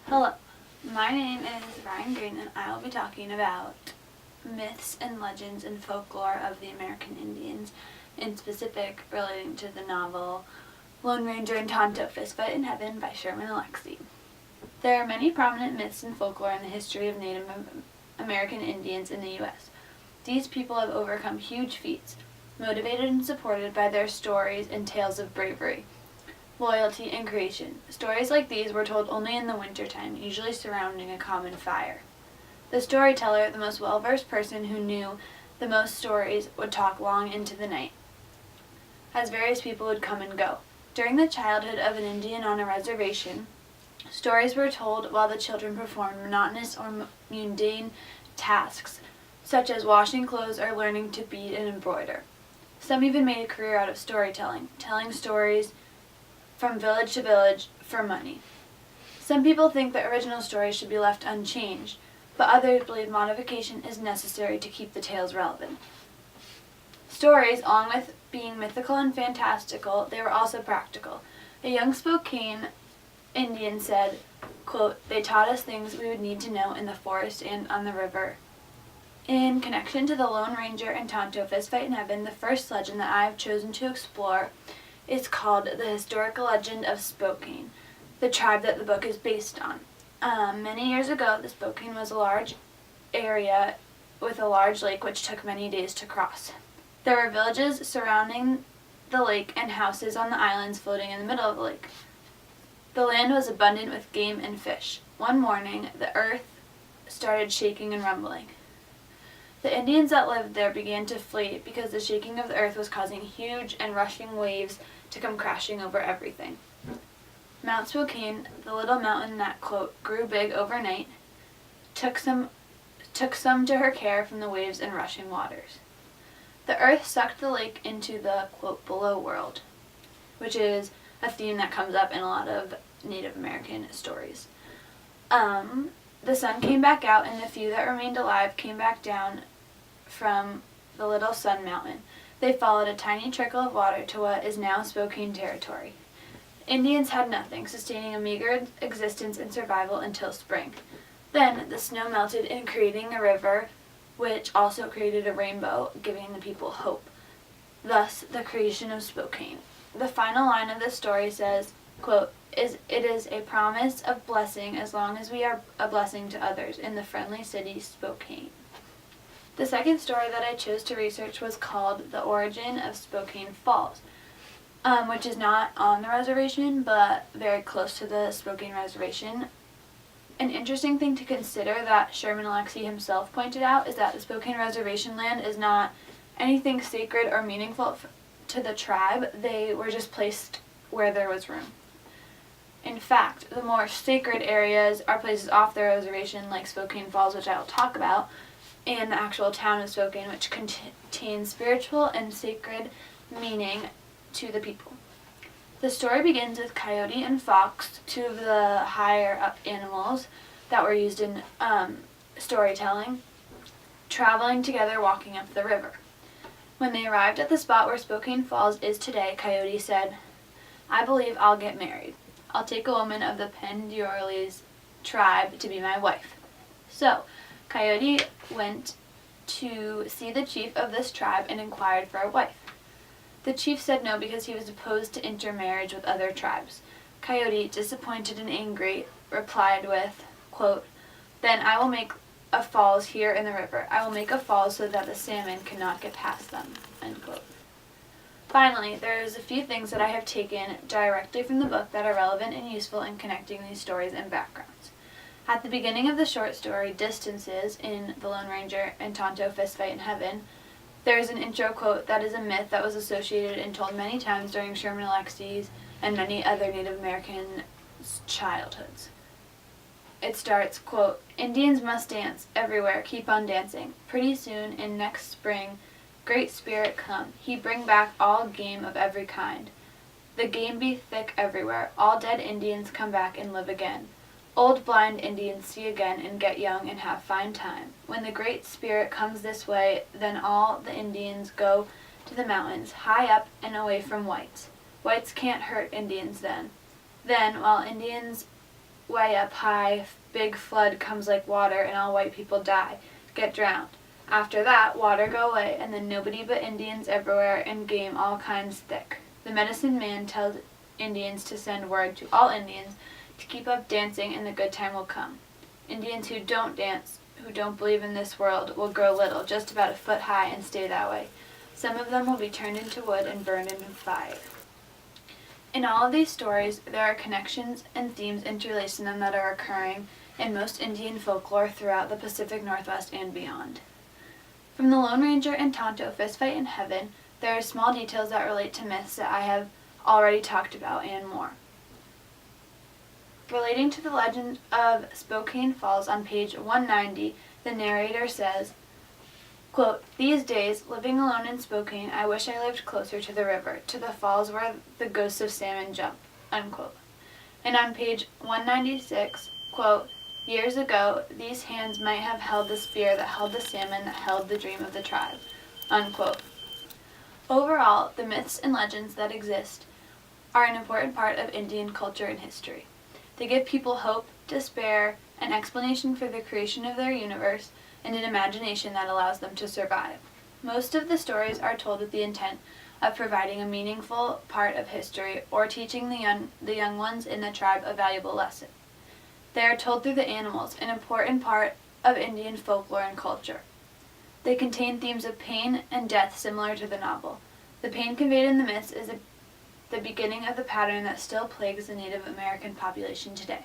Hello, my name is Ryan Green and I will be talking about myths and legends and folklore of the American Indians, in specific relating to the novel Lone Ranger and Tonto Fistfight in Heaven by Sherman Alexie. There are many prominent myths and folklore in the history of Native American Indians in the U.S. These people have overcome huge feats, motivated and supported by their stories and tales of bravery, loyalty, and creation. Stories like these were told only in the wintertime, usually surrounding a common fire. The storyteller, the most well-versed person who knew the most stories, would talk long into the night, as various people would come and go. During the childhood of an Indian on a reservation, stories were told while the children performed monotonous or mundane tasks, such as washing clothes or learning to bead and embroider. Some even made a career out of storytelling, telling stories from village to village for money. Some people think that original stories should be left unchanged, but others believe modification is necessary to keep the tales relevant. Stories, along with being mythical and fantastical, they were also practical. A young Spokane Indian said, quote, "They taught us things we would need to know in the forest and on the river." In connection to the Lone Ranger and Tonto Fistfight in Heaven, the first legend that I have chosen to explore is called the historical legend of Spokane, the tribe that the book is based on. Many years ago, the Spokane was a large area with a large lake which took many days to cross. There were villages surrounding the lake and houses on the islands floating in the middle of the lake. The land was abundant with game and fish. One morning, the earth started shaking and rumbling. The Indians that lived there began to flee because the shaking of the earth was causing huge and rushing waves to come crashing over everything. Mount Spokane, the little mountain that, quote, grew big overnight, took some to her care from the waves and rushing waters. The earth sucked the lake into the, quote, below world, which is a theme that comes up in a lot of Native American stories. The sun came back out, and the few that remained alive came back down from the Little Sun Mountain. They followed a tiny trickle of water to what is now Spokane territory. Indians had nothing, sustaining a meager existence and survival until spring. Then the snow melted and creating a river, which also created a rainbow, giving the people hope. Thus, the creation of Spokane. The final line of the story says, quote, "It is a promise of blessing as long as we are a blessing to others in the friendly city Spokane." The second story that I chose to research was called The Origin of Spokane Falls, which is not on the reservation, but very close to the Spokane Reservation. An interesting thing to consider that Sherman Alexie himself pointed out is that the Spokane Reservation land is not anything sacred or meaningful to the tribe. They were just placed where there was room. In fact, the more sacred areas are places off the reservation, like Spokane Falls, which I will talk about, and the actual town of Spokane, which contains spiritual and sacred meaning to the people. The story begins with Coyote and Fox, two of the higher up animals that were used in storytelling, traveling together walking up the river. When they arrived at the spot where Spokane Falls is today, Coyote said, "I believe I'll get married. I'll take a woman of the Pendiorles tribe to be my wife." So, Coyote went to see the chief of this tribe and inquired for a wife. The chief said no because he was opposed to intermarriage with other tribes. Coyote, disappointed and angry, replied with, quote, "Then I will make a falls here in the river. I will make a falls so that the salmon cannot get past them," end quote. Finally, there's a few things that I have taken directly from the book that are relevant and useful in connecting these stories and backgrounds. At the beginning of the short story, Distances, in The Lone Ranger and Tonto Fistfight in Heaven, there is an intro quote that is a myth that was associated and told many times during Sherman Alexie's and many other Native American childhoods. It starts, quote, "Indians must dance everywhere, keep on dancing. Pretty soon, in next spring, Great Spirit come. He bring back all game of every kind. The game be thick everywhere. All dead Indians come back and live again. Old blind Indians see again and get young and have fine time. When the Great Spirit comes this way, then all the Indians go to the mountains, high up and away from whites. Whites can't hurt Indians then. Then, while Indians way up high, big flood comes like water and all white people die, get drowned. After that, water go away, and then nobody but Indians everywhere and game all kinds thick. The medicine man tells Indians to send word to all Indians to keep up dancing and the good time will come. Indians who don't dance, who don't believe in this world, will grow little, just about a foot high, and stay that way. Some of them will be turned into wood and burned in fire. In all of these stories, there are connections and themes interlaced in them that are occurring in most Indian folklore throughout the Pacific Northwest and beyond. From the Lone Ranger and Tonto Fistfight in Heaven, there are small details that relate to myths that I have already talked about and more. Relating to the legend of Spokane Falls on page 190, the narrator says, quote, "These days, living alone in Spokane, I wish I lived closer to the river, to the falls where the ghosts of salmon jump," unquote. And on page 196, quote, "Years ago, these hands might have held the spear that held the salmon that held the dream of the tribe," unquote. Overall, the myths and legends that exist are an important part of Indian culture and history. They give people hope, despair, an explanation for the creation of their universe, and an imagination that allows them to survive. Most of the stories are told with the intent of providing a meaningful part of history or teaching the young ones in the tribe a valuable lesson. They are told through the animals, an important part of Indian folklore and culture. They contain themes of pain and death similar to the novel. The pain conveyed in the myths is the beginning of the pattern that still plagues the Native American population today.